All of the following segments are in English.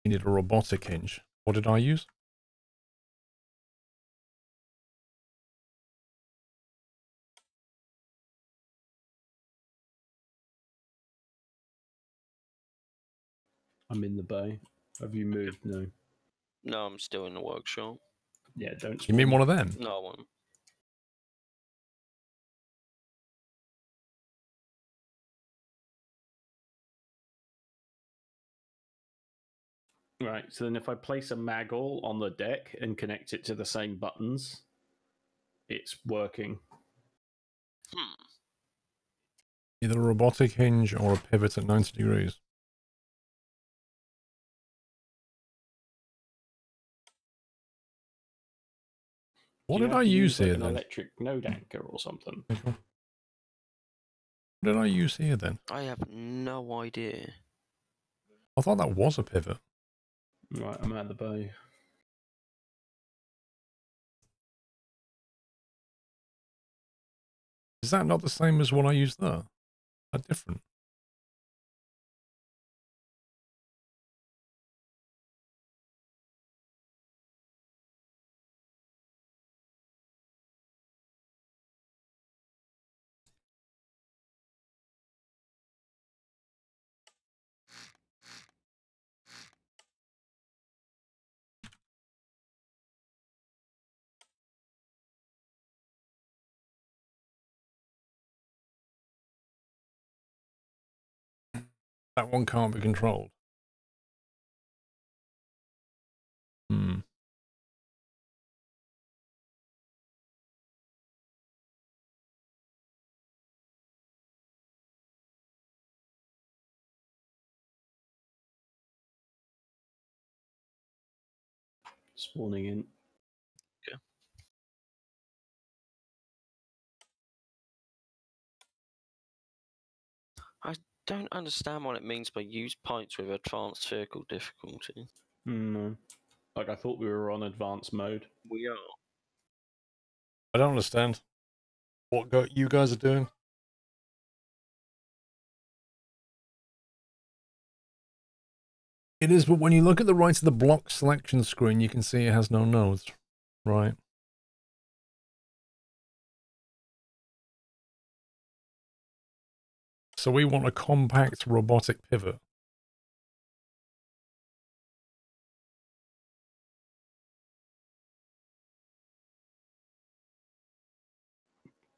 Needed a robotic hinge. What did I use? I'm in the bay. Have you moved? No. No, I'm still in the workshop. Yeah, don't. You mean one of them? No, I won't. Right, so then if I place a maggle on the deck and connect it to the same buttons, it's working. Either a robotic hinge or a pivot at 90 degrees. What did I use here an then? Electric node anchor or something. What did I use here then? I have no idea. I thought that was a pivot. Right, I'm at the bay. Is that not the same as what I used there? That different? That one can't be controlled. Hmm. Spawning in. Okay. I don't understand what it means by use pints with advanced vehicle difficulty. No. Like, I thought we were on advanced mode. We are. I don't understand what you guys are doing. It is, but when you look at the right of the block selection screen, you can see it has no nodes, right? So we want a compact robotic pivot.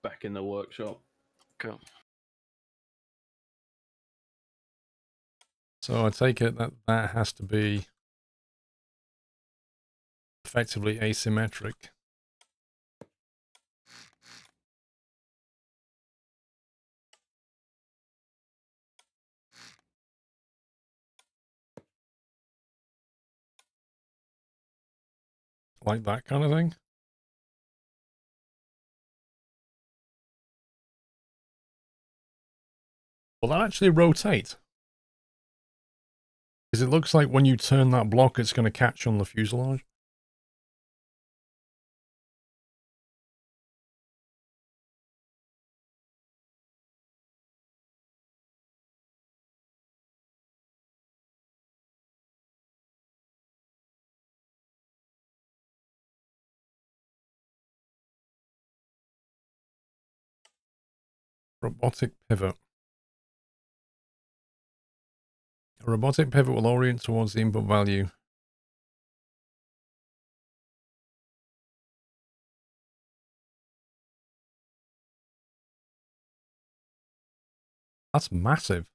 Back in the workshop. Cool. So I take it that that has to be effectively asymmetric. Like that kind of thing. Will that actually rotate? Because it looks like when you turn that block, it's going to catch on the fuselage. Robotic pivot. A robotic pivot will orient towards the input value. That's massive.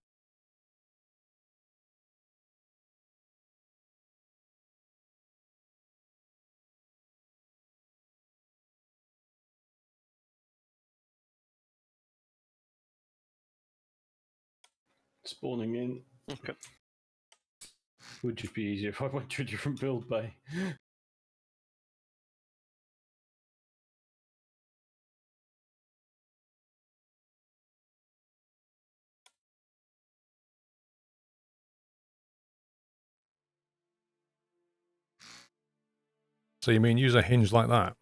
Spawning in. Okay. Would just be easier if I went to a different build bay. So you mean use a hinge like that?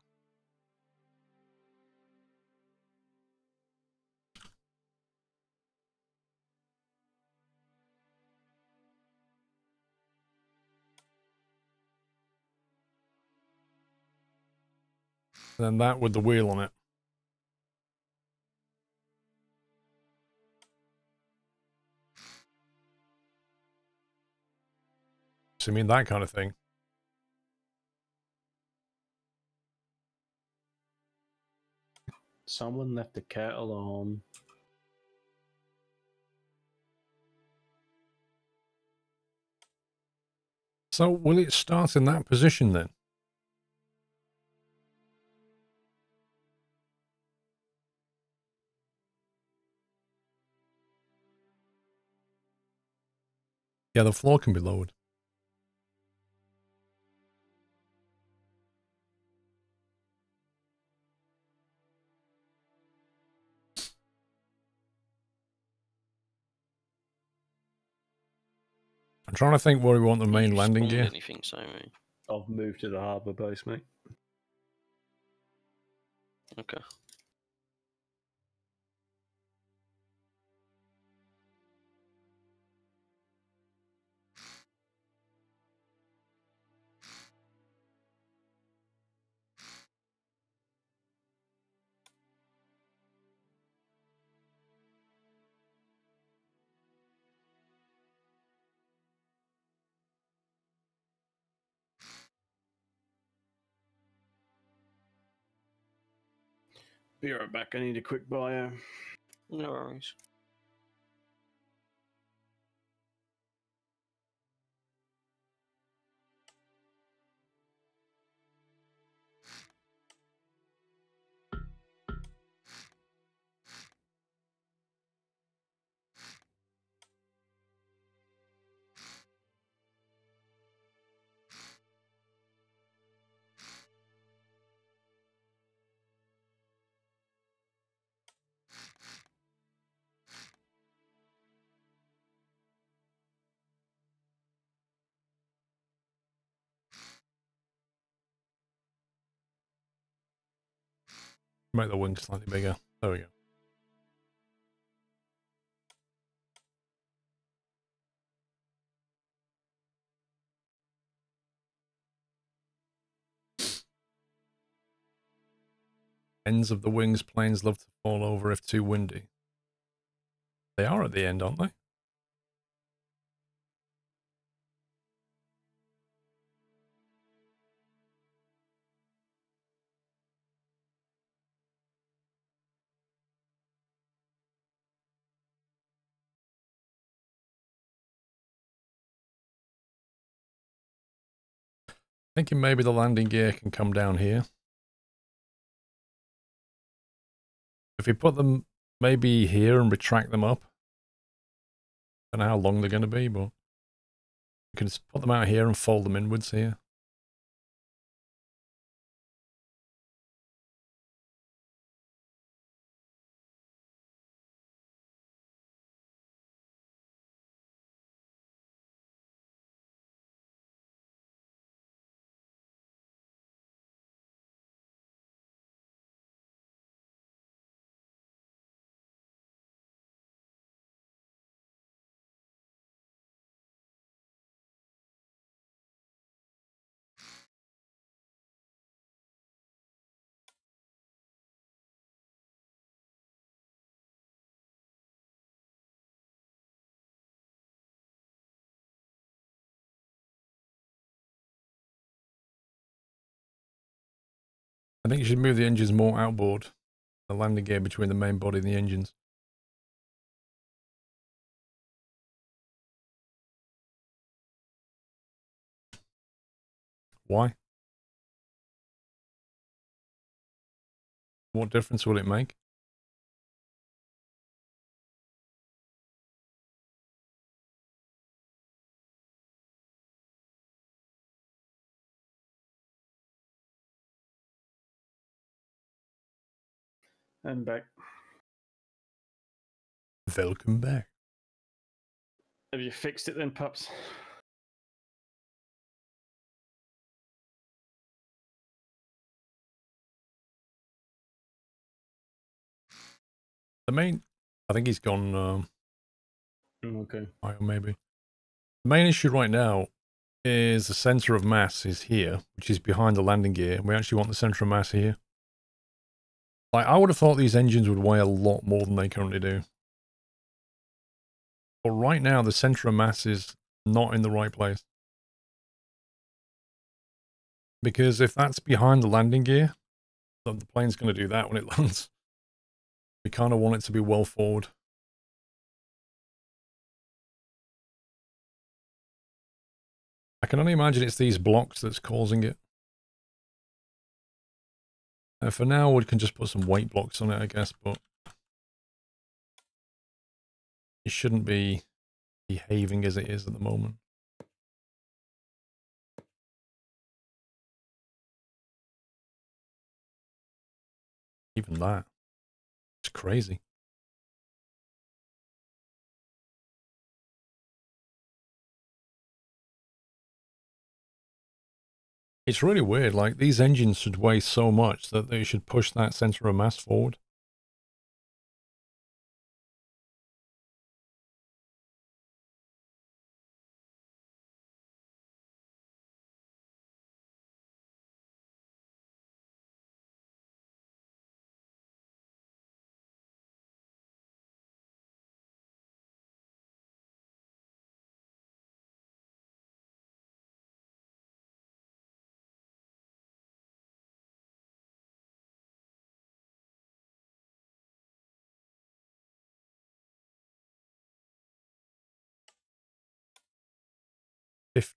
And then that with the wheel on it. So I mean that kind of thing. Someone left the kettle on. So will it start in that position then? Yeah, the floor can be lowered. I'm trying to think where we want the main You landing spawned gear. anything, Sammy? I've moved to the harbour base, mate. Okay. Be right back. I need a quick bio. No worries. Make the wings slightly bigger. There we go. Ends of the wings planes love to fall over if too windy. They are at the end, aren't they? Thinking maybe the landing gear can come down here. If we put them maybe here and retract them up. I don't know how long they're going to be, but we can just put them out here and fold them inwards here. I think you should move the engines more outboard. The landing gear between the main body and the engines. Why? What difference will it make? I'm back. Welcome back. Have you fixed it then, pups? The main, I think he's gone. Okay. Maybe. The main issue right now is the center of mass is here, which is behind the landing gear. We actually want the center of mass here. Like, I would have thought these engines would weigh a lot more than they currently do. But right now, the center of mass is not in the right place. Because if that's behind the landing gear, then the plane's going to do that when it lands. We kind of want it to be well forward. I can only imagine it's these blocks that's causing it. For now, we can just put some weight blocks on it, I guess, but it shouldn't be behaving as it is at the moment. Even that. It's crazy. It's really weird. Like, these engines should weigh so much that they should push that center of mass forward.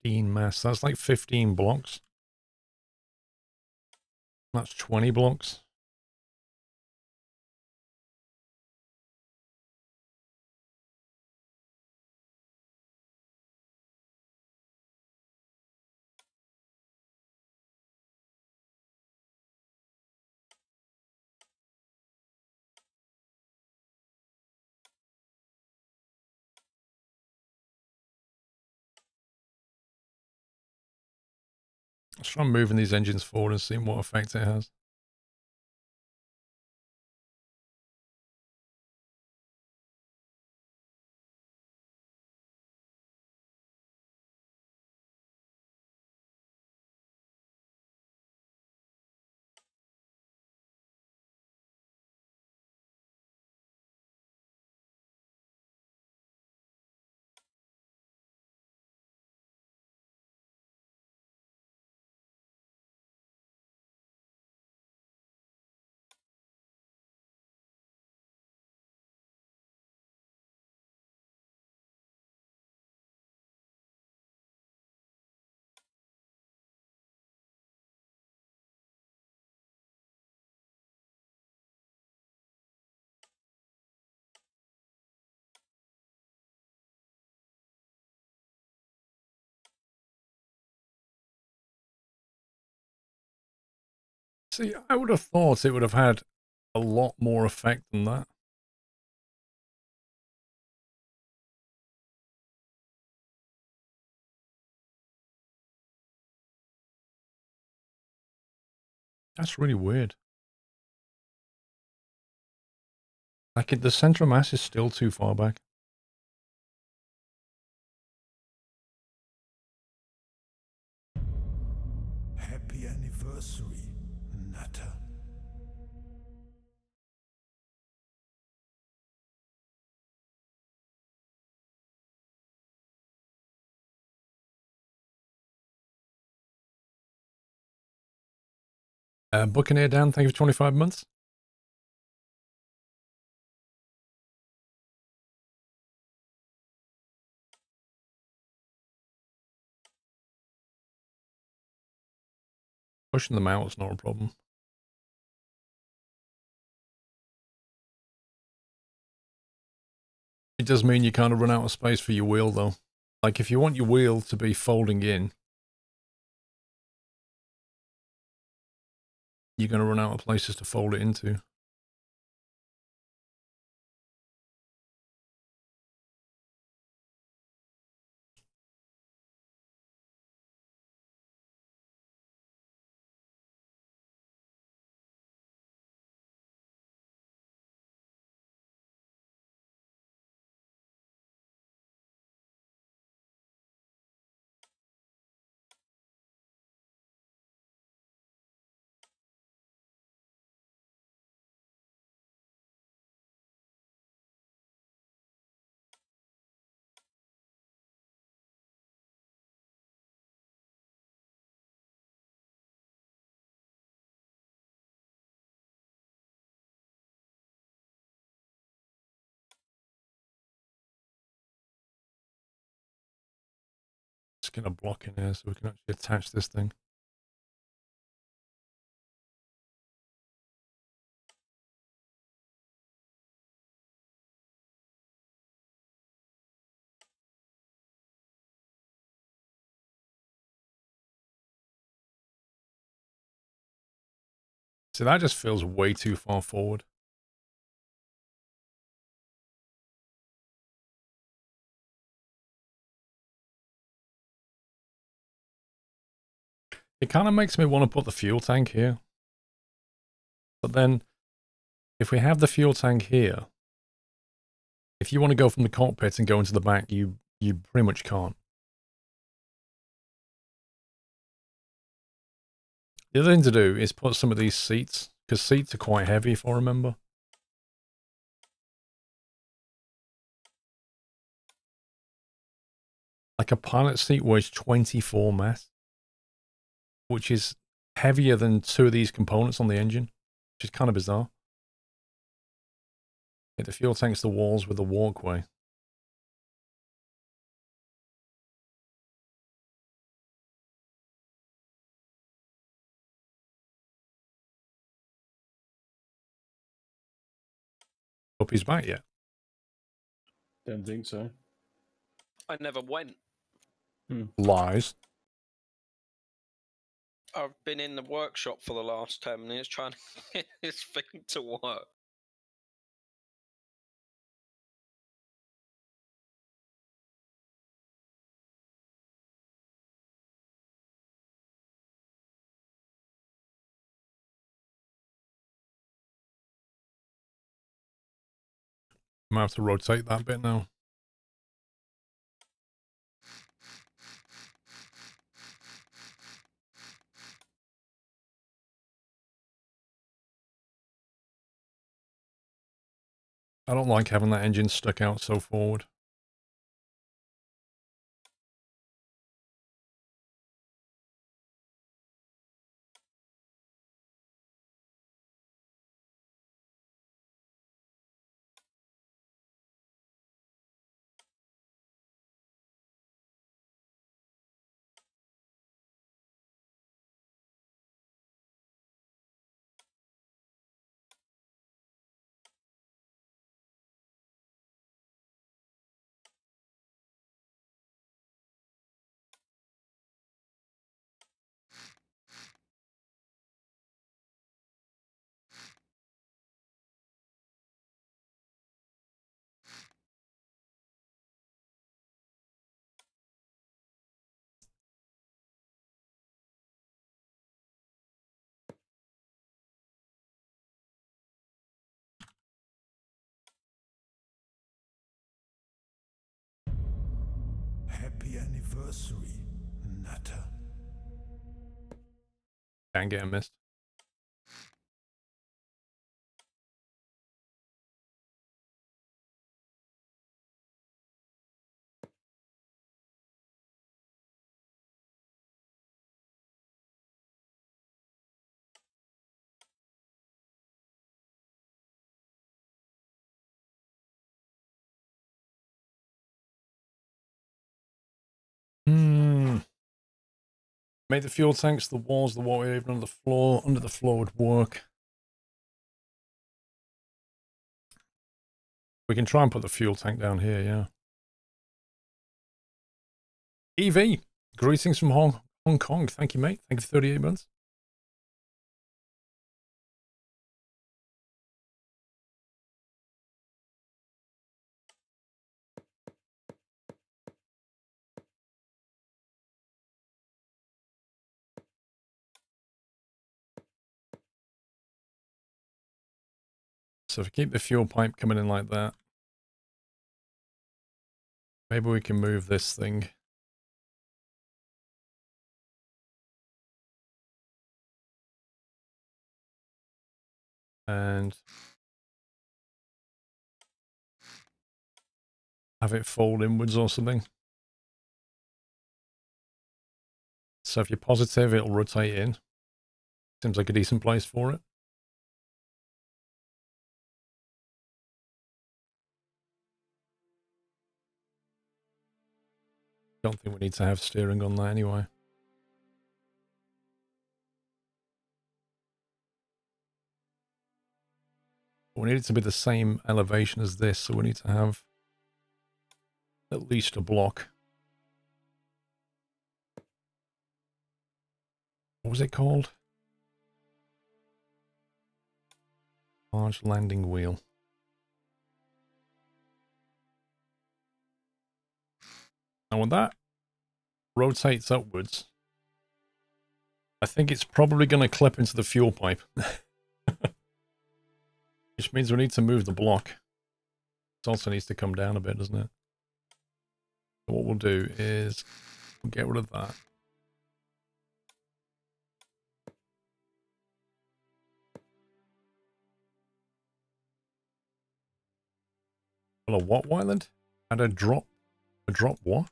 Mass. That's like 15 blocks. That's 20 blocks. Let's try moving these engines forward and seeing what effect it has. See, I would have thought it would have had a lot more effect than that. That's really weird. Like, the center of mass is still too far back. Happy anniversary, Nutter. Buccaneer Dan, thank you for 25 months. Pushing them out is not a problem. It does mean you kind of run out of space for your wheel, though. Like, if you want your wheel to be folding in, you're going to run out of places to fold it into. stick a block in here so we can actually attach this thing. See, that just feels way too far forward. It kind of makes me want to put the fuel tank here. But then, if we have the fuel tank here, if you want to go from the cockpit and go into the back, you pretty much can't. The other thing to do is put some of these seats, because seats are quite heavy, if I remember. Like a pilot seat weighs 24 mass, which is heavier than 2 of these components on the engine, which is kind of bizarre. Yeah, the fuel tank's the walls with the walkway. Up his back yet? Don't think so. I never went. Lies. I've been in the workshop for the last 10 minutes trying to get this thing to work. Might have to rotate that bit now. I don't like having that engine stuck out so forward. Happy anniversary, Nutter. Can't get a missed. Make the fuel tanks, the walls, the water even under the floor would work. We can try and put the fuel tank down here, yeah. EV, greetings from Hong Kong. Thank you, mate. Thank you for 38 months. So if we keep the fuel pipe coming in like that, maybe we can move this thing. And have it fold inwards or something. So if you're positive, it'll rotate in. Seems like a decent place for it. Don't think we need to have steering on that anyway. We need it to be the same elevation as this, so we need to have at least a block. What was it called? Large landing wheel. And when that rotates upwards, I think it's probably going to clip into the fuel pipe. Which means we need to move the block. It also needs to come down a bit, doesn't it? So what we'll do is we'll get rid of that. Well, a what, Wyland? And a drop what?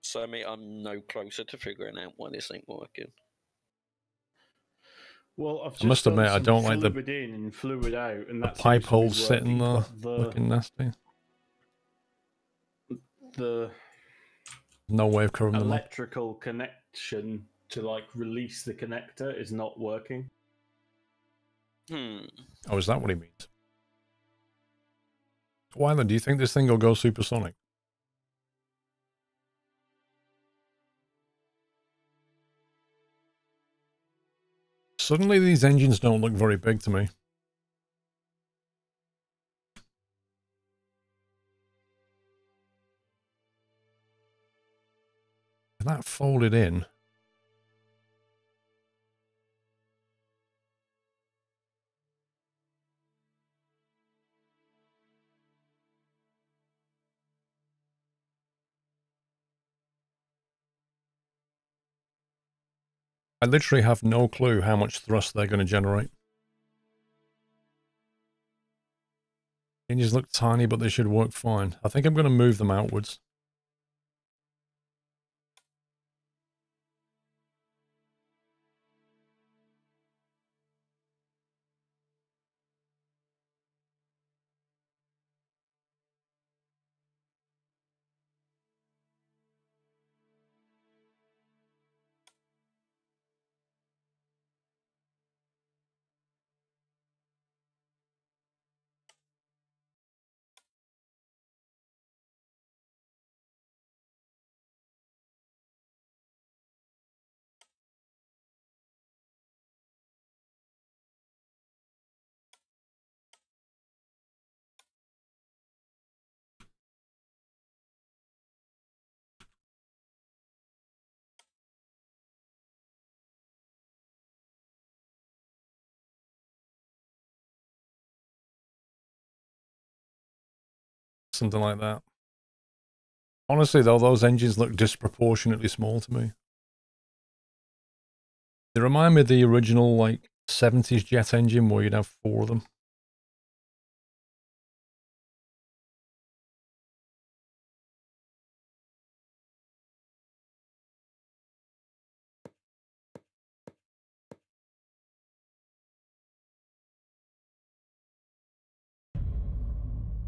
So, mate, I'm no closer to figuring out why this ain't working. Well, I've just I must admit, I don't like the fluid in and fluid out, and that pipe seems to be holes sitting working, there but looking nasty. the No way of covering them up. electrical connection to like release the connector is not working. Oh, is that what he means? Wyland, do you think this thing will go supersonic? Suddenly these engines don't look very big to me. That folded in. I literally have no clue how much thrust they're going to generate. Engines look tiny, but they should work fine. I think I'm going to move them outwards. Something like that. Honestly, though, those engines look disproportionately small to me. They remind me of the original, like, 70s jet engine where you'd have 4 of them.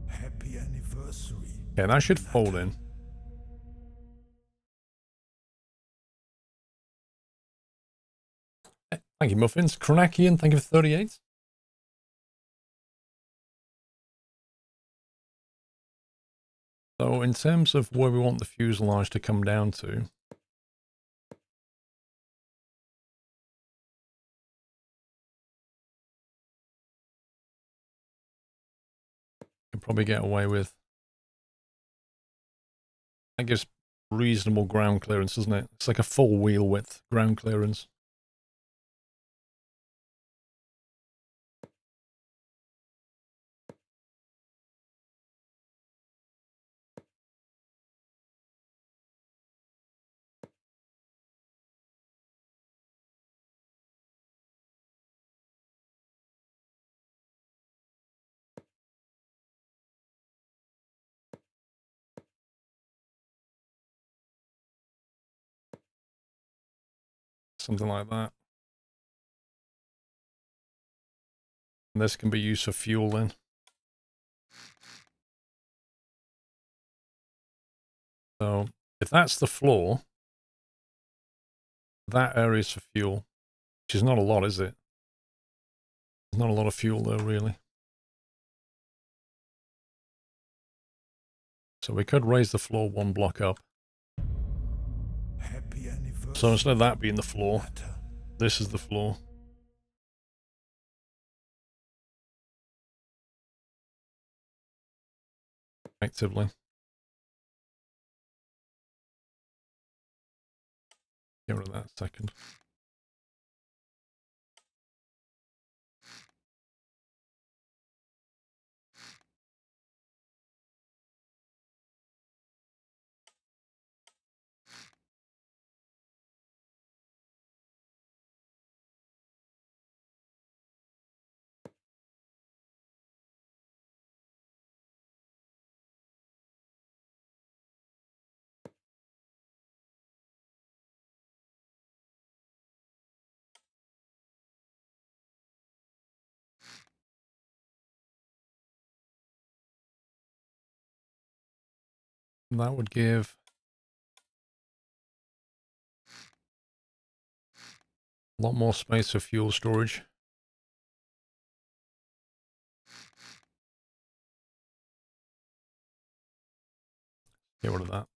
Happy anniversary. Okay, that should fold in. Thank you, Muffins. Kronakian, thank you for 38. So in terms of where we want the fuselage to come down to, can probably get away with, that gives reasonable ground clearance, doesn't it? It's like a full wheel width ground clearance. something like that. And this can be used for fuel then. So if that's the floor, that area is for fuel, which is not a lot, is it? There's not a lot of fuel there, really. So we could raise the floor one block up. Happy anniversary. So instead of that being the floor, Natter. this is the floor. Effectively. Get rid of that second. And that would give a lot more space for fuel storage. Get rid of that.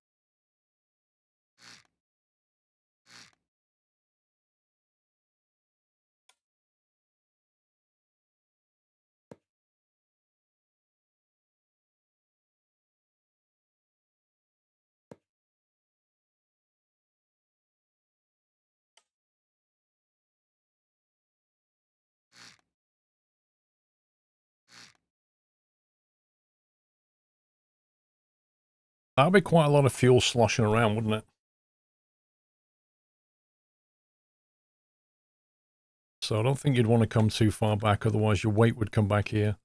That would be quite a lot of fuel sloshing around, wouldn't it? So I don't think you'd want to come too far back, otherwise your weight would come back here.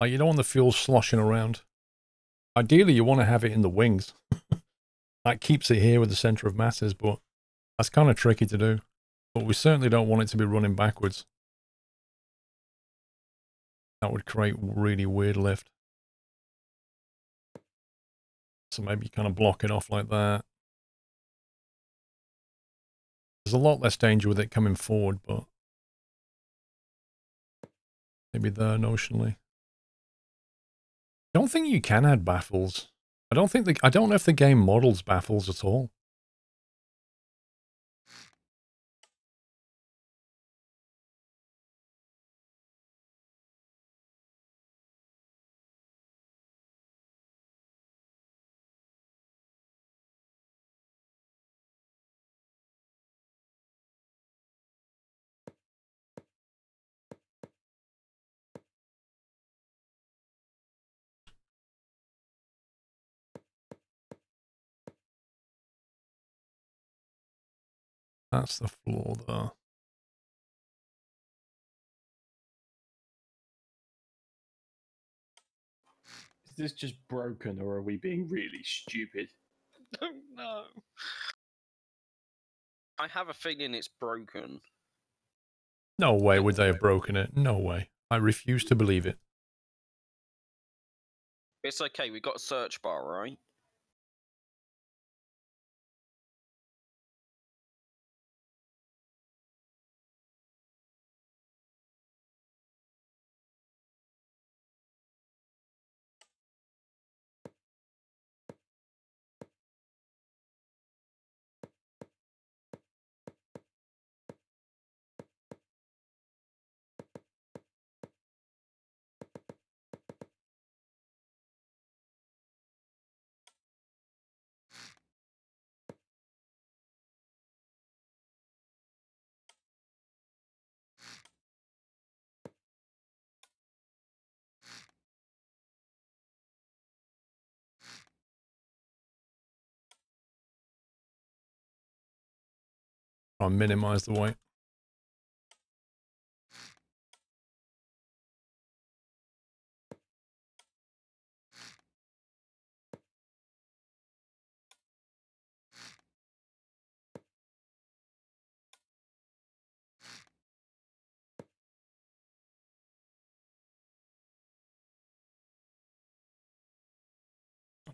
Like, you don't want the fuel sloshing around. Ideally, you want to have it in the wings. That keeps it here with the center of masses, but that's kind of tricky to do. But we certainly don't want it to be running backwards. That would create really weird lift. So maybe kind of block it off like that. There's a lot less danger with it coming forward, but maybe there notionally. I don't think you can add baffles. I don't know if the game models baffles at all. That's the floor there. Is this just broken, or are we being really stupid? Don't know. I have a feeling it's broken. No way would they have broken it. No way. I refuse to believe it. It's okay, we got a search bar, right? I'll minimize the weight.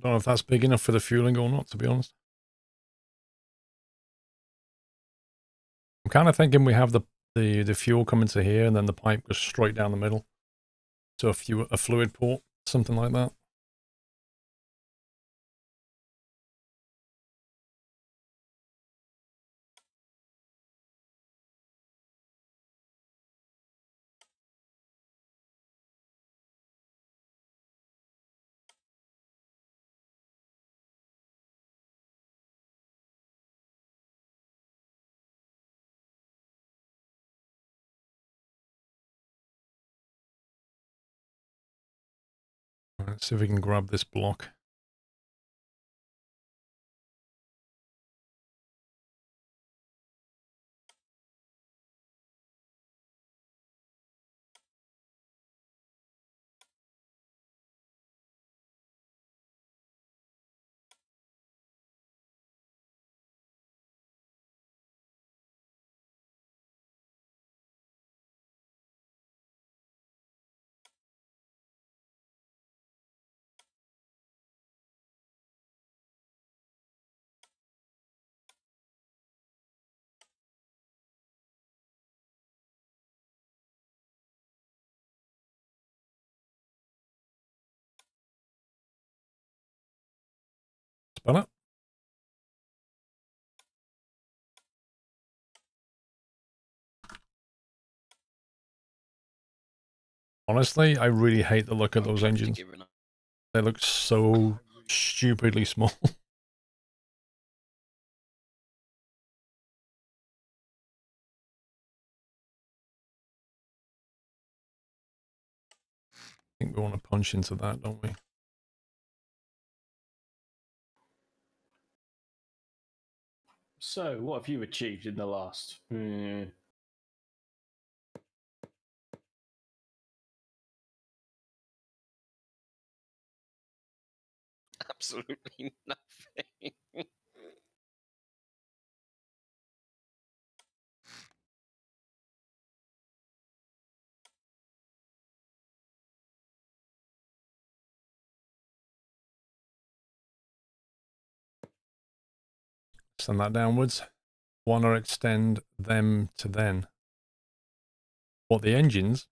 don't know if that's big enough for the fueling or not, to be honest. I'm kind of thinking we have the fuel coming to here and then the pipe goes straight down the middle. So a fluid port, something like that. Let's see if we can grab this block. Spell it. Honestly, I really hate the look of those engines. They look so stupidly small. I think we want to punch into that, don't we? So, what have you achieved in the last? Absolutely nothing. Send that downwards. Want to extend them to then. What, the engines?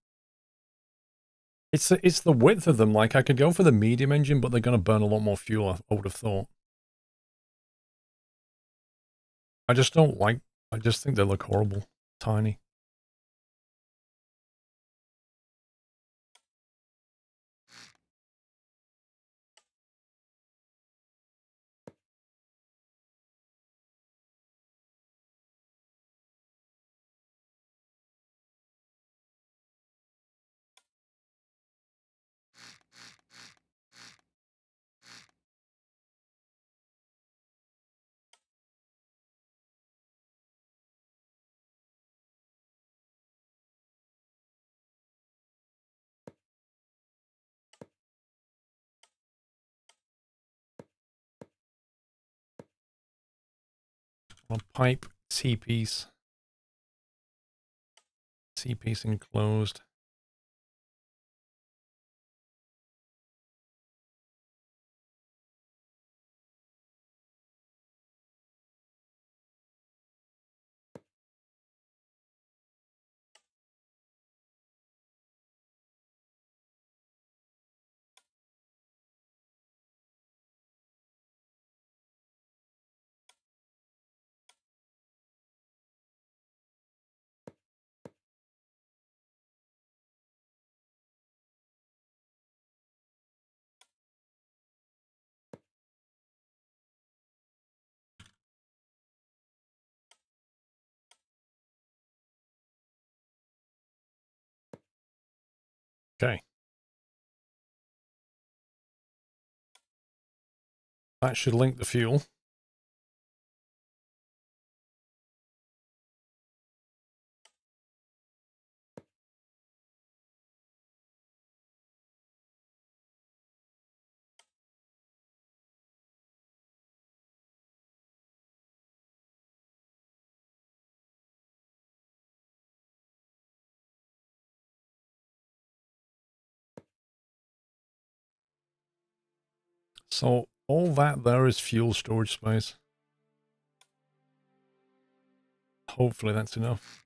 It's the width of them. Like, I could go for the medium engine, but they're going to burn a lot more fuel, I would have thought. I just don't like... I just think they look horrible. Tiny. A pipe, C-piece. C-piece enclosed. Okay. That should link the fuel. So All that there is fuel storage space. Hopefully that's enough.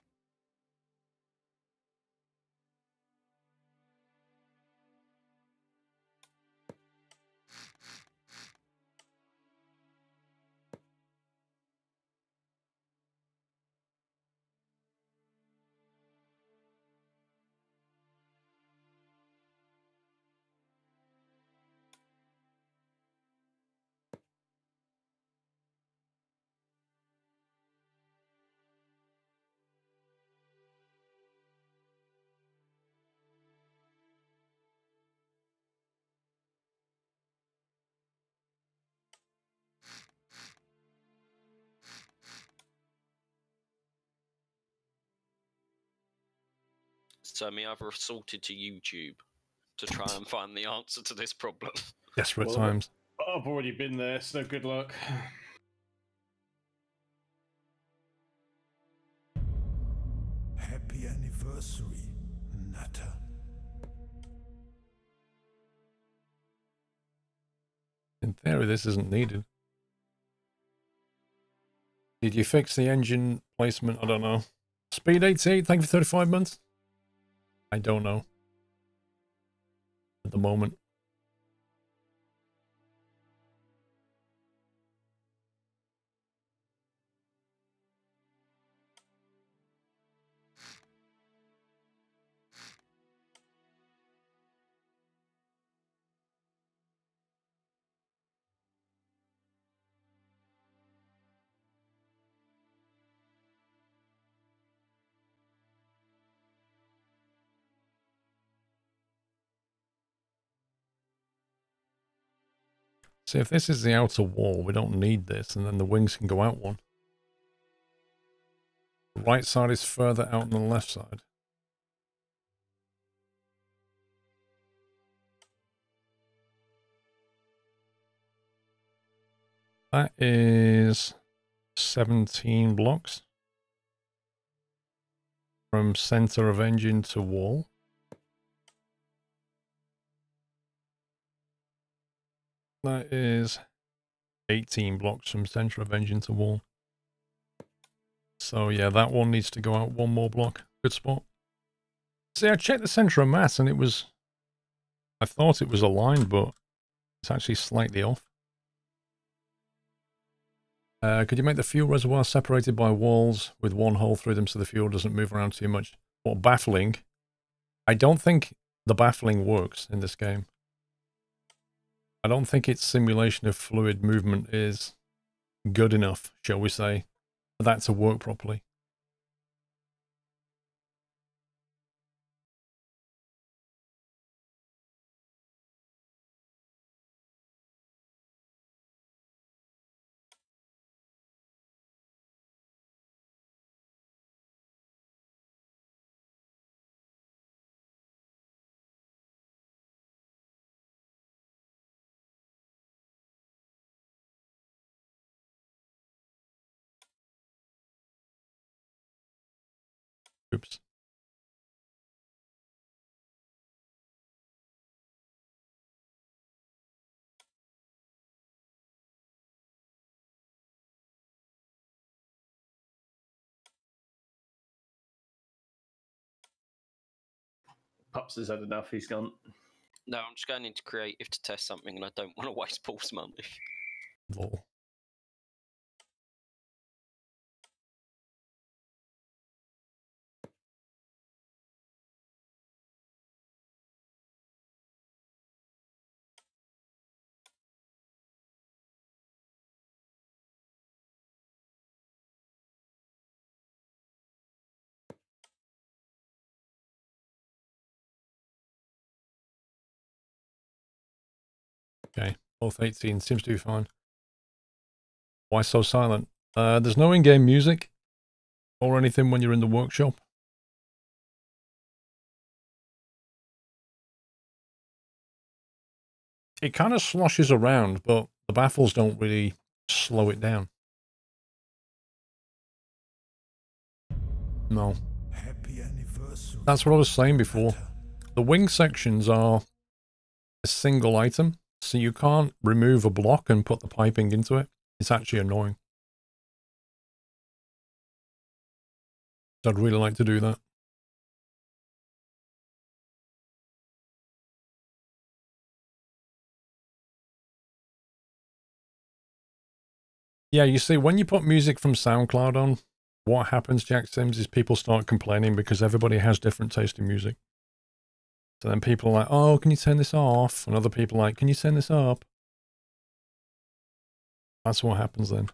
So me, I've resorted to YouTube to try and find the answer to this problem. Desperate Well, times. I've already been there, so good luck. Happy anniversary, Nutter. In theory, this isn't needed. Did you fix the engine placement? I don't know. Speed 88, thank you for 35 months. I don't know. At the moment. See, if this is the outer wall, we don't need this, and then the wings can go out one. The right side is further out than the left side. That is 17 blocks. From center of engine to wall. That is 18 blocks from center of engine to wall. So yeah, that one needs to go out one more block. Good spot. See, I checked the center of mass and it was... I thought it was aligned, but it's actually slightly off. Could you make the fuel reservoir separated by walls with one hole through them so the fuel doesn't move around too much? What, baffling? I don't think the baffling works in this game. I don't think its simulation of fluid movement is good enough, shall we say, for that to work properly. Oops. Pups has had enough, he's gone. No, I'm just going into creative to test something, and I don't want to waste Paul's money. Lol. Okay, both 18 seems to be fine. Why so silent? There's no in-game music or anything when you're in the workshop. It kind of sloshes around, but the baffles don't really slow it down. No. Happy anniversary. That's what I was saying before. Nutter. The wing sections are a single item. So you can't remove a block and put the piping into it. It's actually annoying. I'd really like to do that. Yeah, you see, when you put music from SoundCloud on, what happens, Jack Sims, is people start complaining because everybody has different taste in music. So then people are like, oh, can you turn this off? And other people are like, can you turn this up? That's what happens then.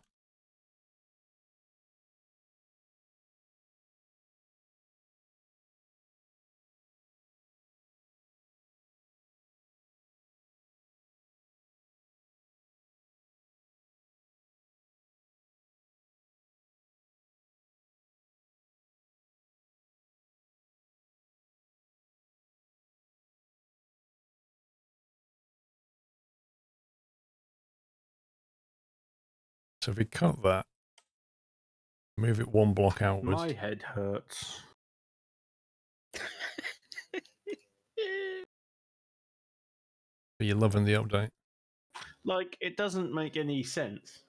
So if we cut that, move it one block outwards. My head hurts. Are you loving the update? Like, it doesn't make any sense.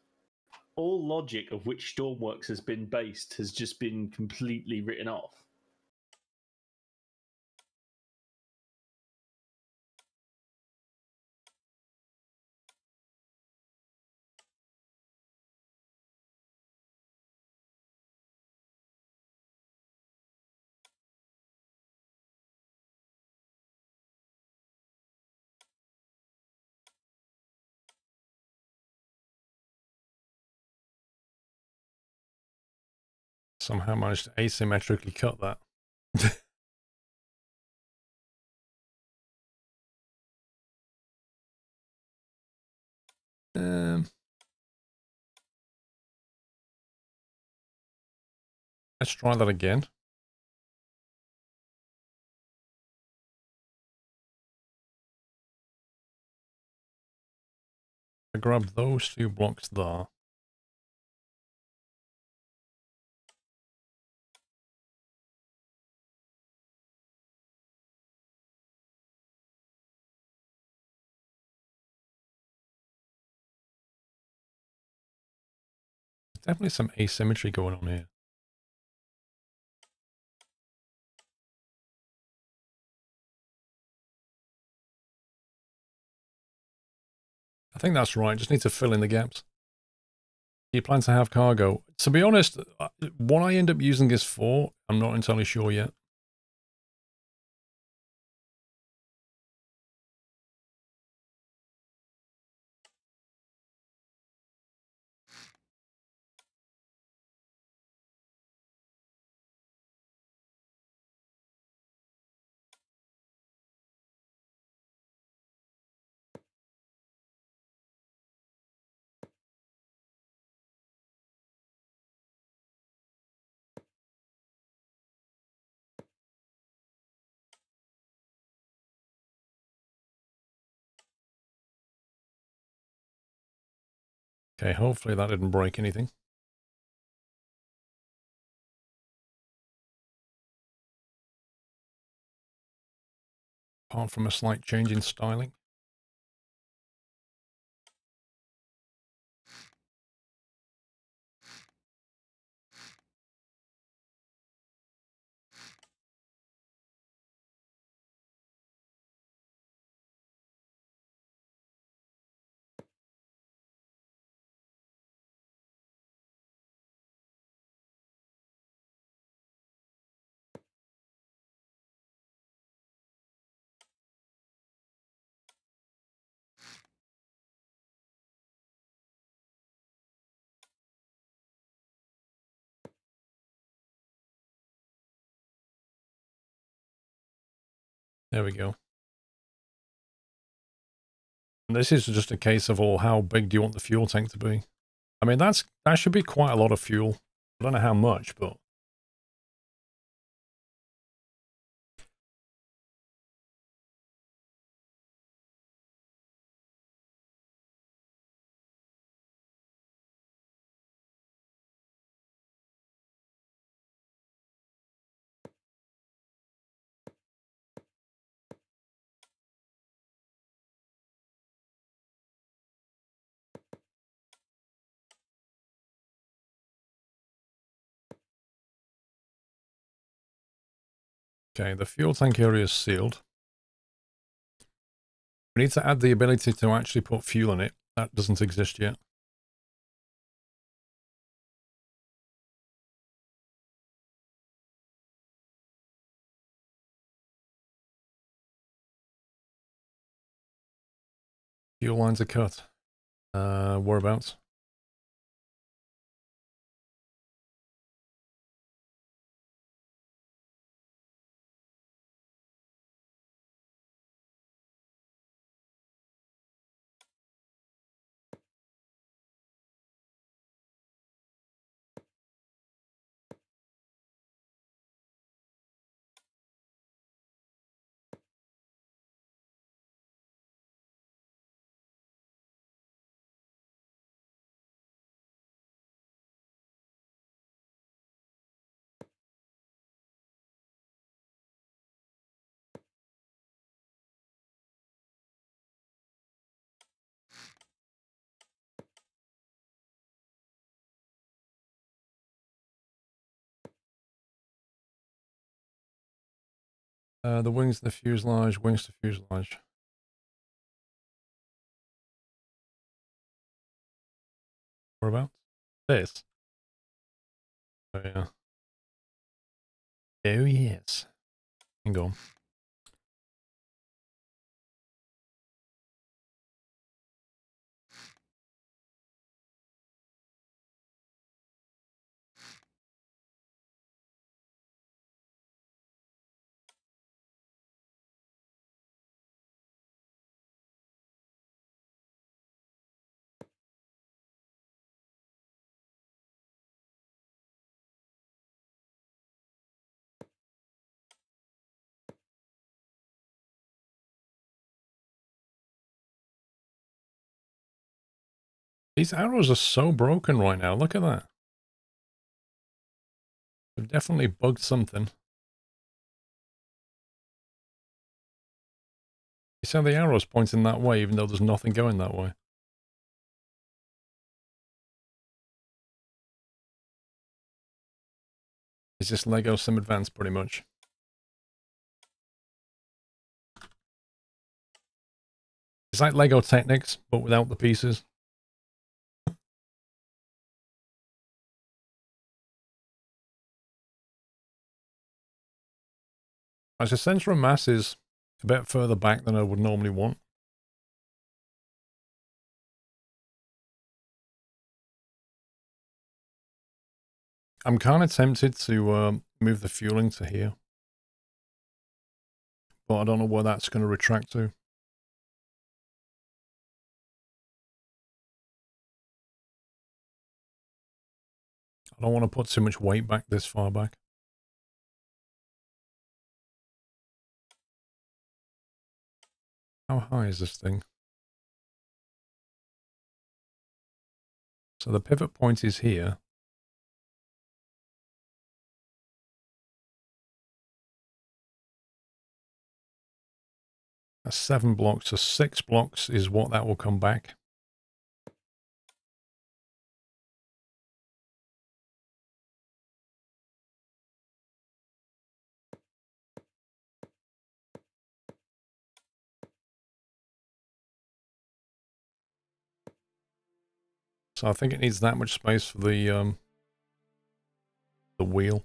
All logic of which Stormworks has been based has just been completely written off. Somehow managed to asymmetrically cut that. Let's try that again. I grab those two blocks there. There's definitely some asymmetry going on here. I think that's right. Just need to fill in the gaps. Do you plan to have cargo? To be honest, what I end up using this for, I'm not entirely sure yet. Okay, hopefully that didn't break anything. Apart from a slight change in styling. There we go. And this is just a case of, well, how big do you want the fuel tank to be? I mean, that should be quite a lot of fuel. I don't know how much, but Okay, the fuel tank area is sealed. We need to add the ability to actually put fuel in it. That doesn't exist yet. Fuel lines are cut. Whereabouts? The wings to the fuselage, wings to fuselage. Whereabouts? This. Oh, yeah. Oh, yes. Hang on. These arrows are so broken right now. Look at that. They've definitely bugged something. You see how the arrow's pointing that way, even though there's nothing going that way. It's just Lego Sim Advanced, pretty much. It's like Lego Technics, but without the pieces. As the center of mass is a bit further back than I would normally want. I'm kind of tempted to move the fueling to here. But I don't know where that's going to retract to. I don't want to put too much weight back this far back. How high is this thing? So the pivot point is here. That's 7 blocks, so 6 blocks is what that will come back. So I think it needs that much space for the wheel.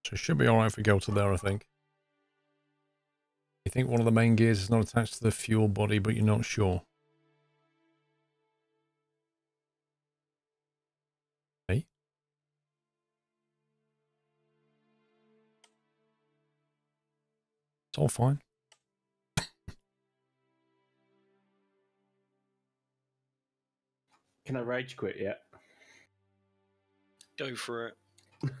So it should be alright if we go to there, I think. You think one of the main gears is not attached to the fuel body, but you're not sure. Hey? It's all fine. Can I rage quit yet? Go for it.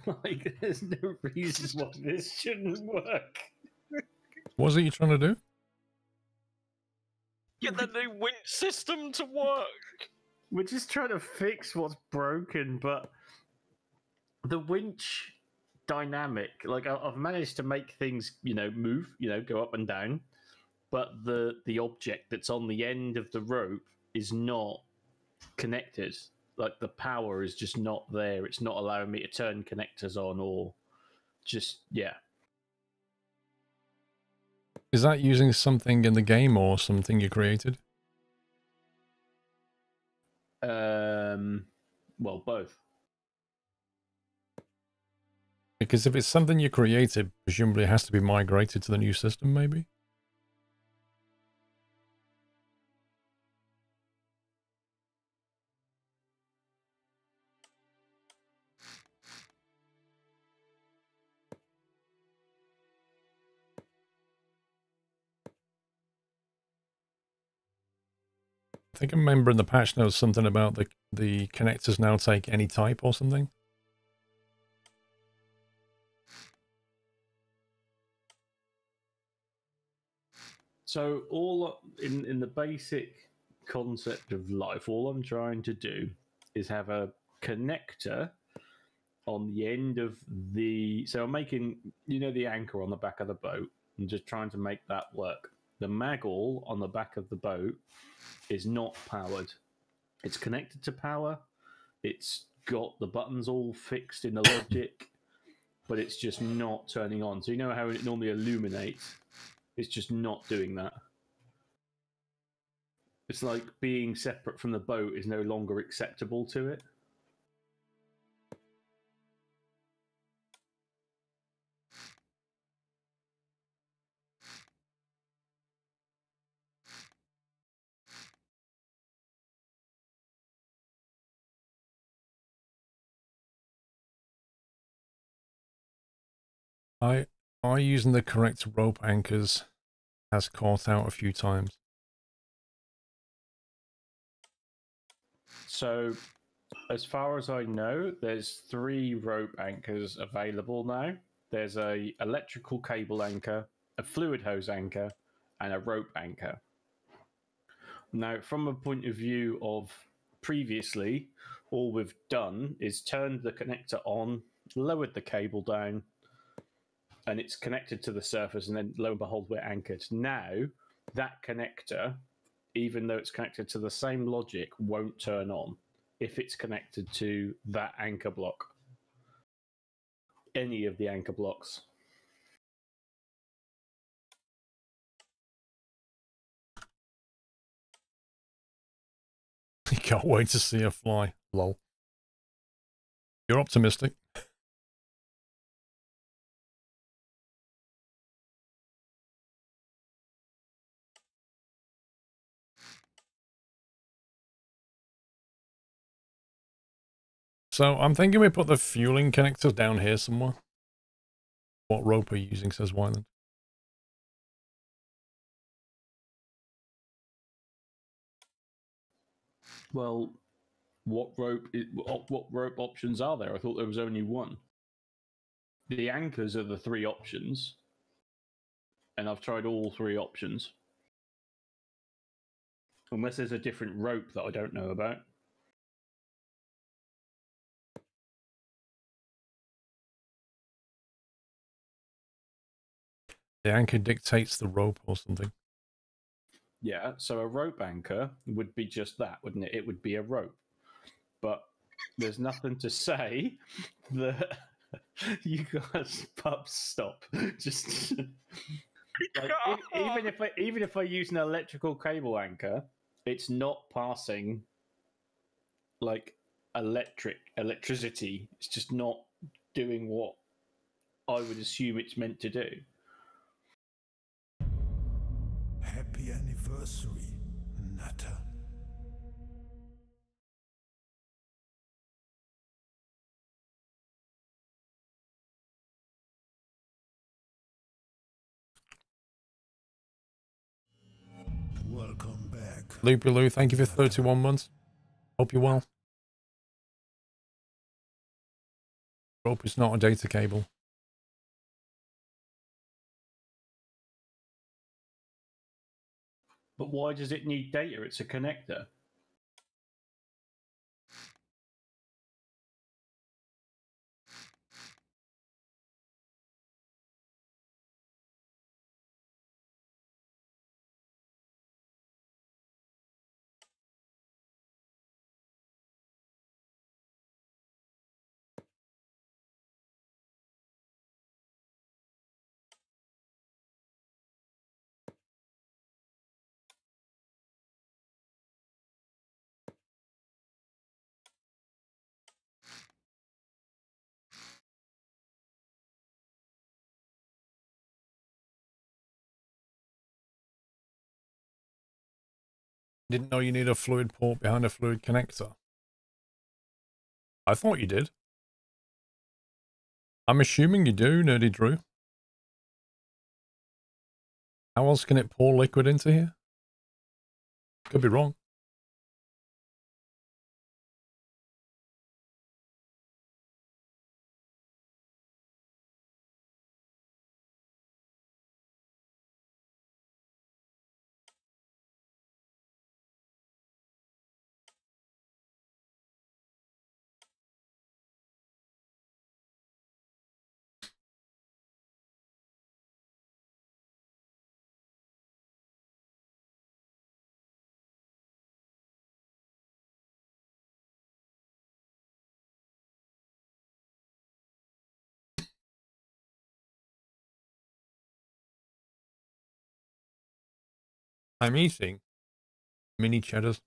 Like, there's no reason why this shouldn't work. What is it you're trying to do? Get the new winch system to work. We're just trying to fix what's broken, but the winch dynamic, like I've managed to make things, move, go up and down, but the object that's on the end of the rope is not connected. Like the power is just not there. It's not allowing me to turn connectors on or just, yeah. Is that using something in the game or something you created? Well, both. Because if it's something you created, presumably it has to be migrated to the new system, maybe? I think I remember in the patch notes something about the connectors now take any type or something. So all in the basic concept of life, all I'm trying to do is have a connector on the end of the. So I'm making, the anchor on the back of the boat. I'm just trying to make that work. The maggle on the back of the boat is not powered. It's connected to power. It's got the buttons all fixed in the logic, but it's just not turning on. So you know how it normally illuminates? It's just not doing that. It's like being separate from the boat is no longer acceptable to it. Are using the correct rope anchors has caught out a few times. So, as far as I know, there's 3 rope anchors available now. There's a electrical cable anchor, a fluid hose anchor, and a rope anchor. Now, from a point of view of previously, all we've done is turned the connector on, lowered the cable down, and it's connected to the surface, and then lo and behold, we're anchored. Now, that connector, even though it's connected to the same logic, won't turn on if it's connected to that anchor block. Any of the anchor blocks. You can't wait to see her fly. Lol. You're optimistic. So I'm thinking we put the fueling connectors down here somewhere. What rope are you using, says Wyland. Well, what rope options are there? I thought there was only one. The anchors are the 3 options, and I've tried all 3 options. Unless there's a different rope that I don't know about. The anchor dictates the rope or something. Yeah, so a rope anchor would be just that, wouldn't it? It would be a rope. But there's nothing to say that you guys, pups, stop. Just like, even if I use an electrical cable anchor, it's not passing like electricity. It's just not doing what I would assume it's meant to do. Happy anniversary, Nutter. Welcome back. Loopy Lou, thank you for 31 months. Hope you're well. Rope is not a data cable. But why does it need data? It's a connector. Didn't know you need a fluid port behind a fluid connector. I thought you did. I'm assuming you do, Nerdy Drew. How else can it pour liquid into here? Could be wrong. I'm eating mini cheddars.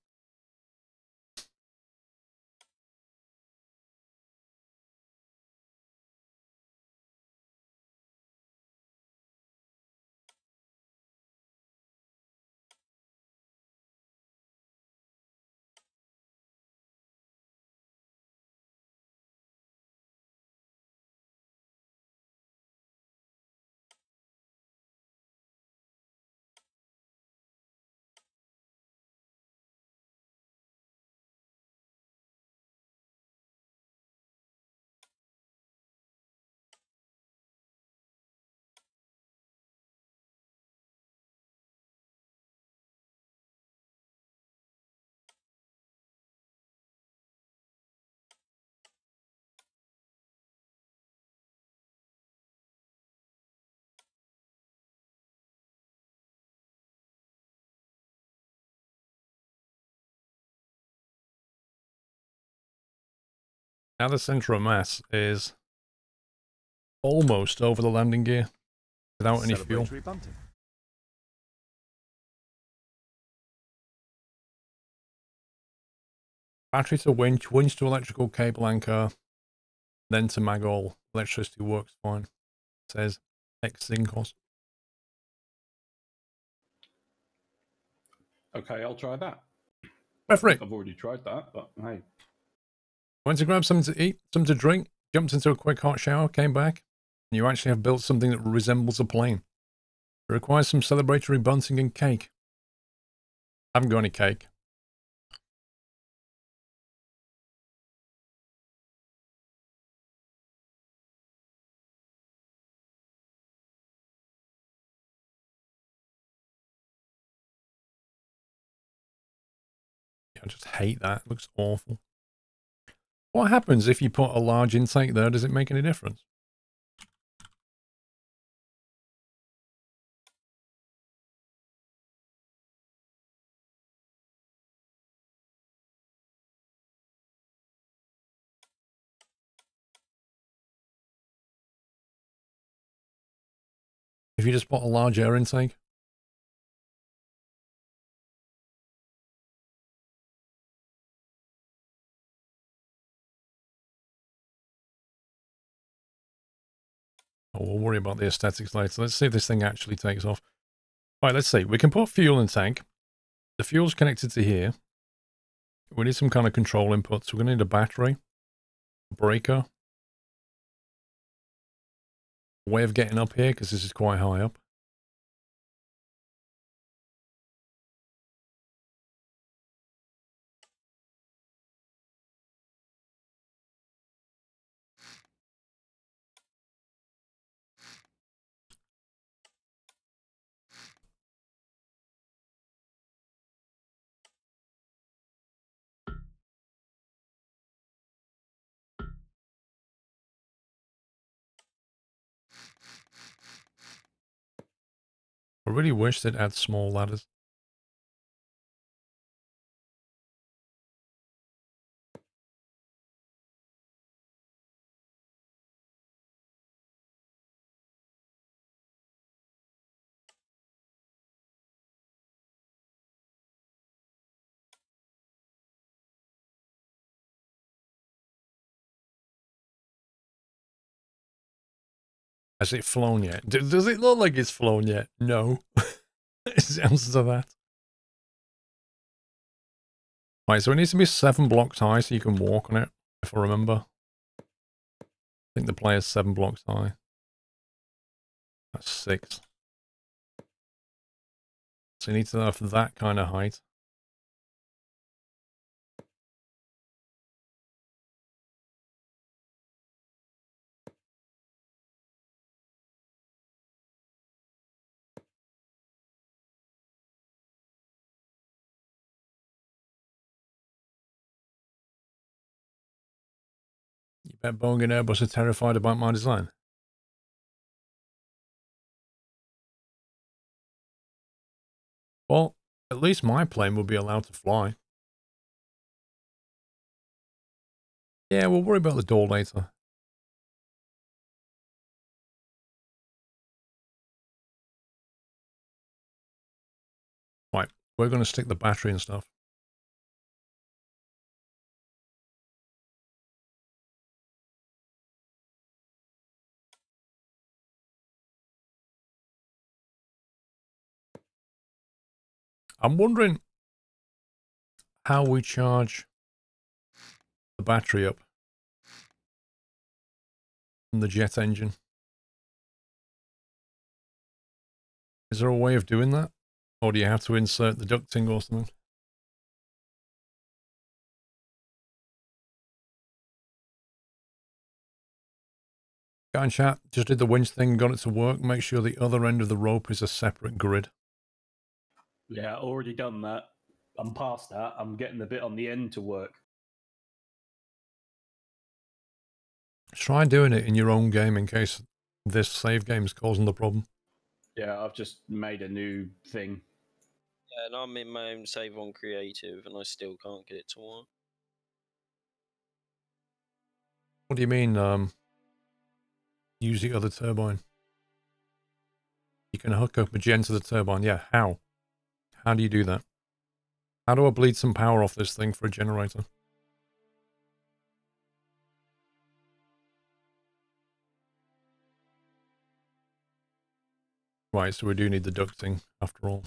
Now the center of mass is almost over the landing gear without any fuel. Celebratory bunting. Battery to winch, winch to electrical cable anchor, then to mag all. Electricity works fine. It says X Zincos. Okay, I'll try that. Perfect. I've already tried that, but hey. Went to grab something to eat, something to drink, jumped into a quick hot shower, came back, and you actually have built something that resembles a plane. It requires some celebratory bunting and cake. Haven't got any cake. Yeah, I just hate that. It looks awful. What happens if you put a large intake there? Does it make any difference? If you just put a large air intake? Oh, we'll worry about the aesthetics later. Let's see if this thing actually takes off. Right, let's see. We can put fuel in the tank. The fuel's connected to here. We need some kind of control input. So we're going to need a battery, a breaker, a way of getting up here because this is quite high up. I really wish they'd add small ladders. Has it flown yet? Does it look like it's flown yet? No. It's the answer to that. Right, so it needs to be 7 blocks high so you can walk on it, if I remember. I think the player's 7 blocks high. That's 6. So you need to have that kind of height. You bet Boeing and Airbus are terrified about my design. Well, at least my plane will be allowed to fly. Yeah, we'll worry about the door later. Right, we're going to stick the battery and stuff. I'm wondering how we charge the battery up from the jet engine. Is there a way of doing that? Or do you have to insert the ducting or something? Guy in chat just did the winch thing, got it to work. Make sure the other end of the rope is a separate grid. Yeah, already done that. I'm past that. I'm getting the bit on the end to work. Try doing it in your own game in case this save game is causing the problem. Yeah, I've just made a new thing. Yeah, and I'm in my own save on creative, and I still can't get it to work. What do you mean, use the other turbine? You can hook up a gen to the turbine. Yeah, how? How do you do that? How do I bleed some power off this thing for a generator? Right, so we do need the ducting after all.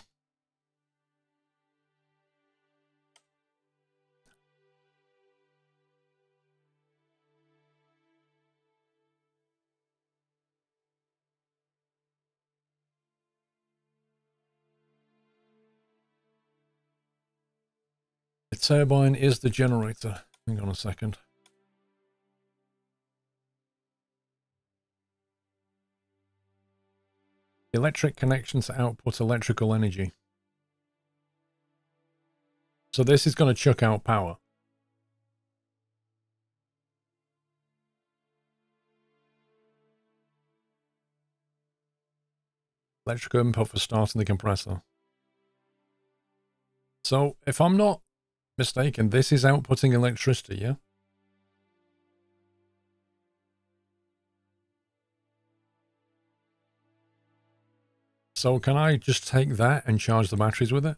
The turbine is the generator. Hang on a second. Electric connection to output electrical energy. So this is going to chuck out power. Electrical input for starting the compressor. So if I'm not mistaken, this is outputting electricity, yeah? So can I just take that and charge the batteries with it?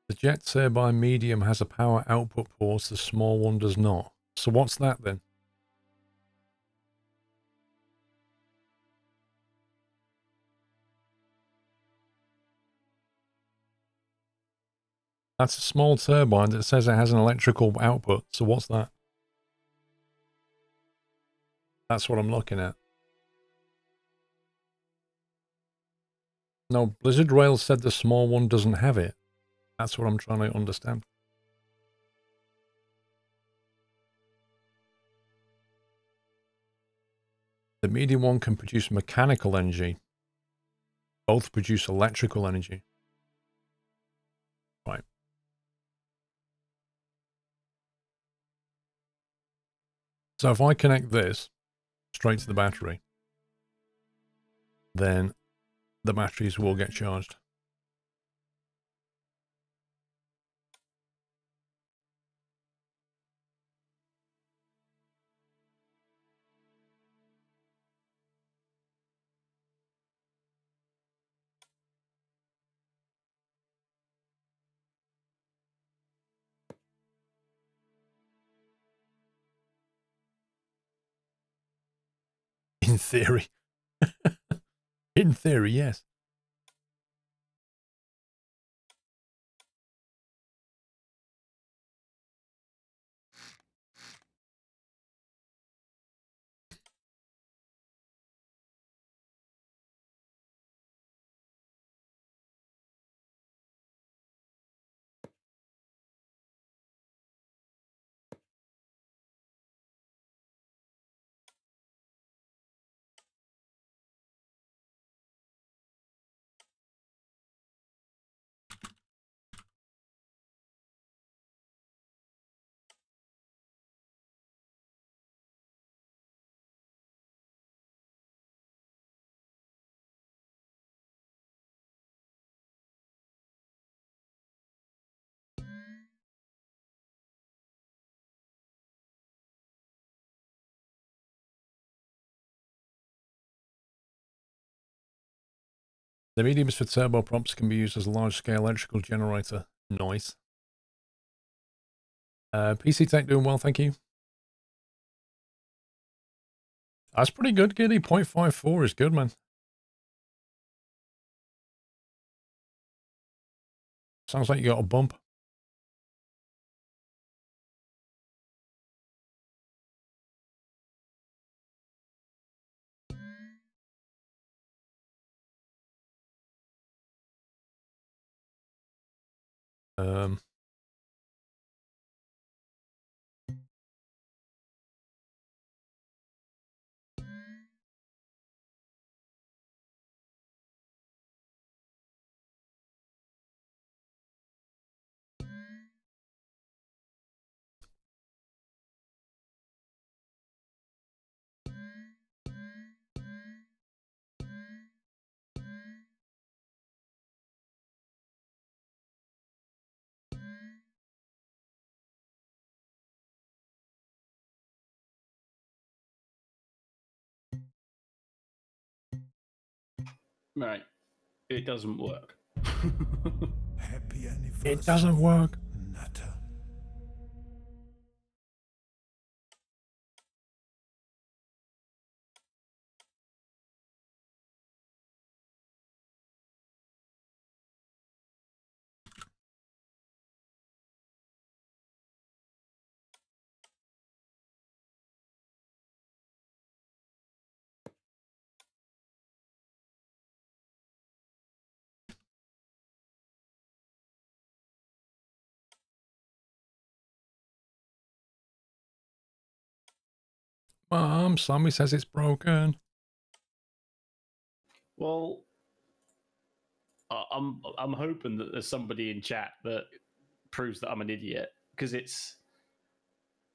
The jet turbine medium has a power output port, the small one does not. So what's that then? That's a small turbine that says it has an electrical output. So what's that? That's what I'm looking at. No, Blizzard Rail said the small one doesn't have it. That's what I'm trying to understand. The medium one can produce mechanical energy. Both produce electrical energy. Right. So if I connect this straight to the battery, then the batteries will get charged. In theory. In theory, yes. The mediums for turboprops can be used as a large-scale electrical generator. Nice. PC Tech doing well, thank you. That's pretty good, Giddy. 0.54 is good, man. Sounds like you got a bump. Um, Right. It doesn't work. Happy anniversary. it doesn't work. Nutter. Mom, Sammy says it's broken. Well, I'm hoping that there's somebody in chat that proves that I'm an idiot, because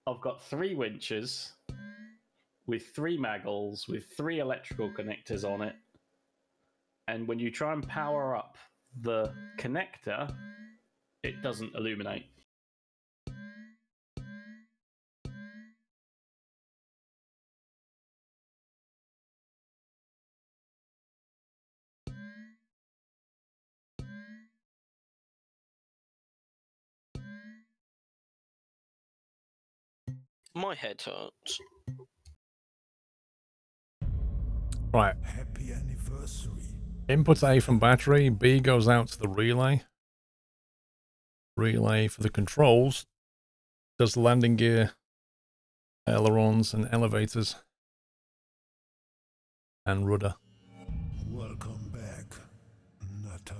I've got 3 winches with 3 maggles with 3 electrical connectors on it, and when you try and power up the connector, it doesn't illuminate. My head hurts. Right. Happy anniversary. Input A from battery. B goes out to the relay. Relay for the controls does the landing gear, ailerons and elevators, and rudder. Welcome back, Nutter.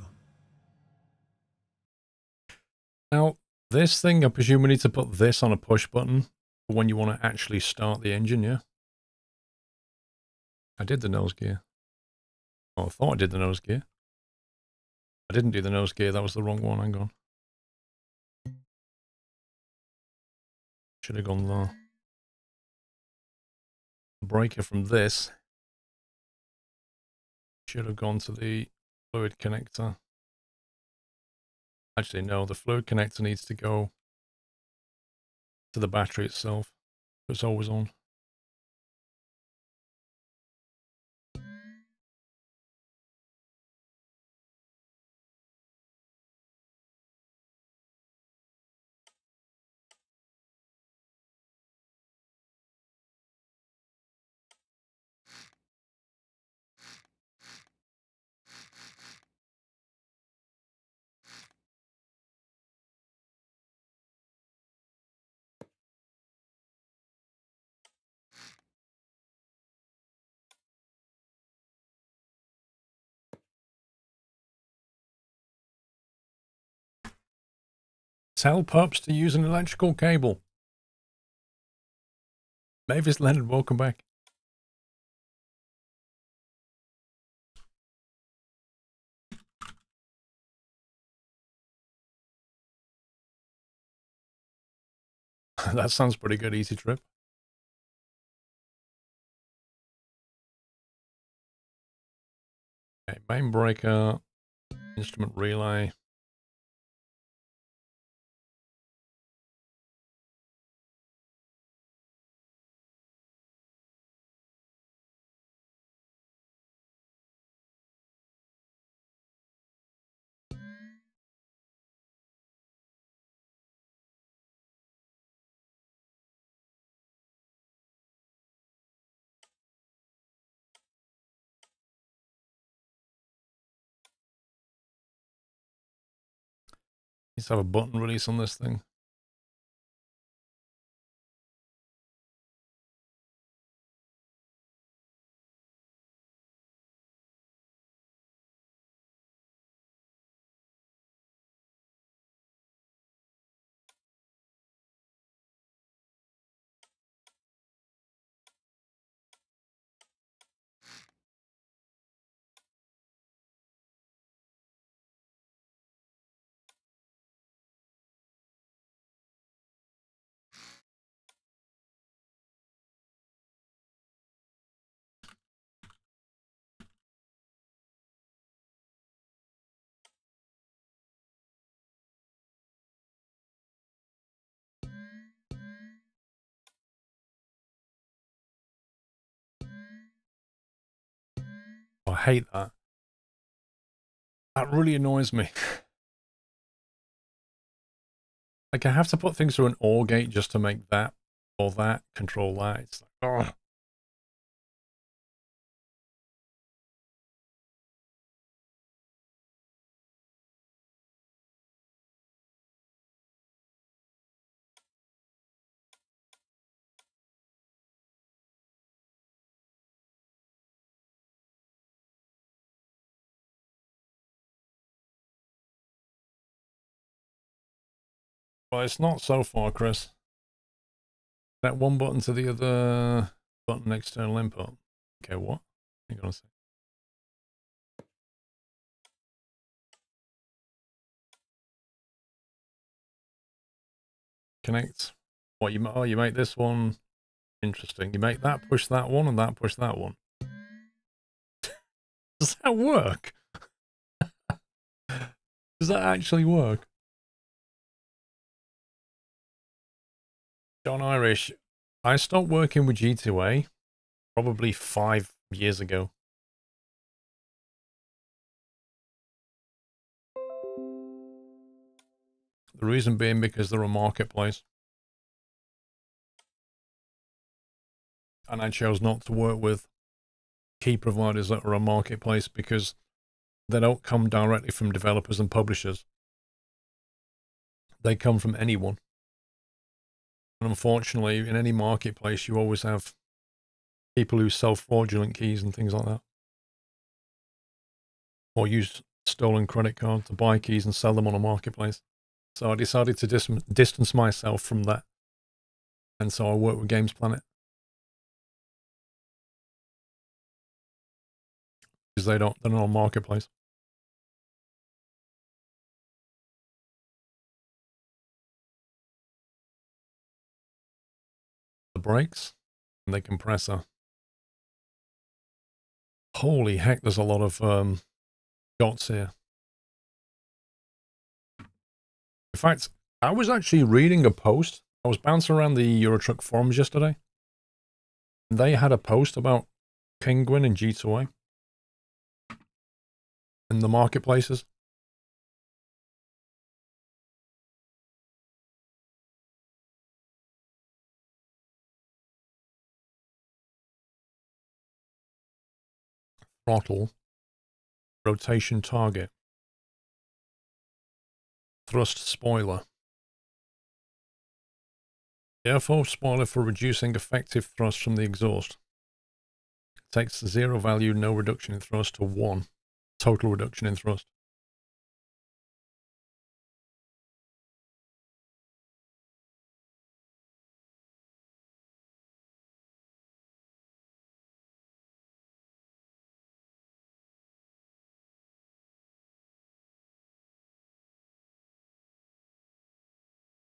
Now, this thing, I presume we need to put this on a push button for when you want to actually start the engine, yeah? I did the nose gear. Oh, I thought I did the nose gear. I didn't do the nose gear, that was the wrong one, hang on. Should have gone there. breaker from this should have gone to the fluid connector. Actually, no, the fluid connector needs to go to the battery itself. It's always on. Tell pups to use an electrical cable. Mavis Leonard, welcome back. That sounds pretty good, easy trip. Okay, main breaker, instrument relay. Let's have a button release on this thing. I hate that. That really annoys me. Like, I have to put things through an OR gate just to make that or that control that. It's like, oh. Well, it's not so far, Chris. That one button to the other button external input. Okay, what? Hang on a sec. Connect. What you? Oh, you make this one interesting. You make that push that one, and that push that one. Does that work? Does that actually work? John Irish, I stopped working with G2A probably 5 years ago. The reason being because they're a marketplace. And I chose not to work with key providers that are a marketplace because they don't come directly from developers and publishers. They come from anyone. And unfortunately, in any marketplace, you always have people who sell fraudulent keys and things like that. Or use stolen credit cards to buy keys and sell them on a marketplace. So I decided to distance myself from that. And so I work with Games Planet. Because they're not a marketplace. The brakes and the compressor. Holy heck, there's a lot of gots here. In fact, I was actually reading a post. I was bouncing around the Eurotruck forums yesterday. They had a post about Penguin and G2A in the marketplaces. Throttle, rotation target, thrust spoiler. The airfoil spoiler for reducing effective thrust from the exhaust. Takes the 0 value, no reduction in thrust, to 1, total reduction in thrust.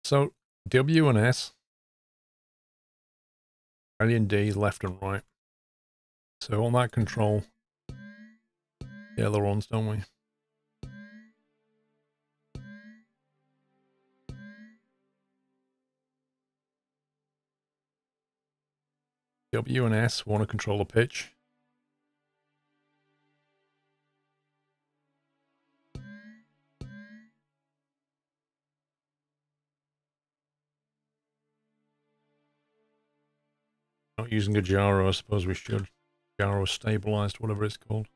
So W and S, L and D, left and right. So on that control, the ailerons, don't we? W and S want to control the pitch. Not using a gyro, I suppose we should. Gyro stabilized, whatever it's called.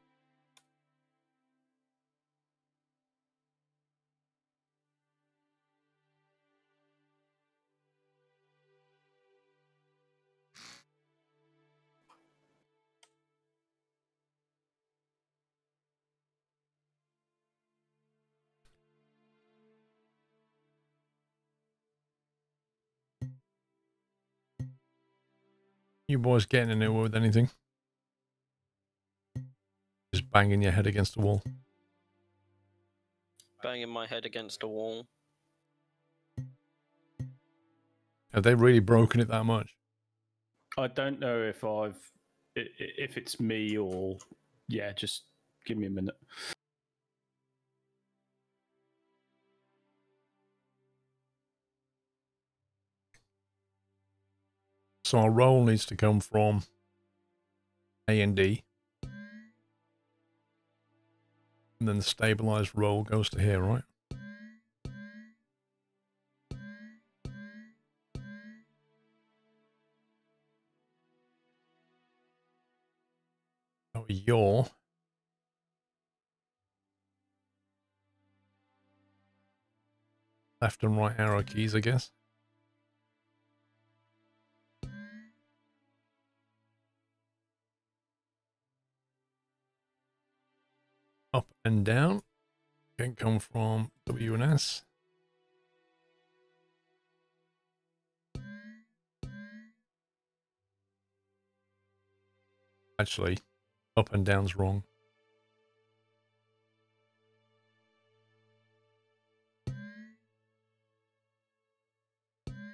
You boys getting anywhere with anything? Just banging your head against the wall. Banging my head against a wall. Have they really broken it that much? I don't know if it's me or yeah. Just give me a minute. So our roll needs to come from A and D. And then the stabilized roll goes to here, right? So your left and right arrow keys, I guess. Up and down can come from W and S. Actually, up and down's wrong.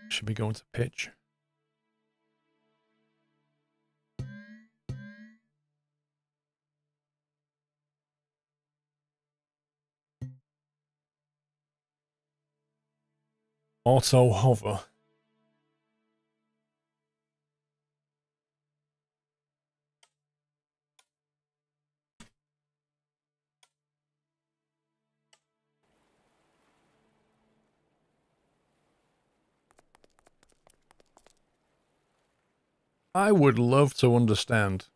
Should be going to pitch. Auto hover. I would love to understand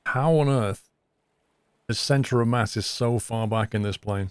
how on earth the center of mass is so far back in this plane.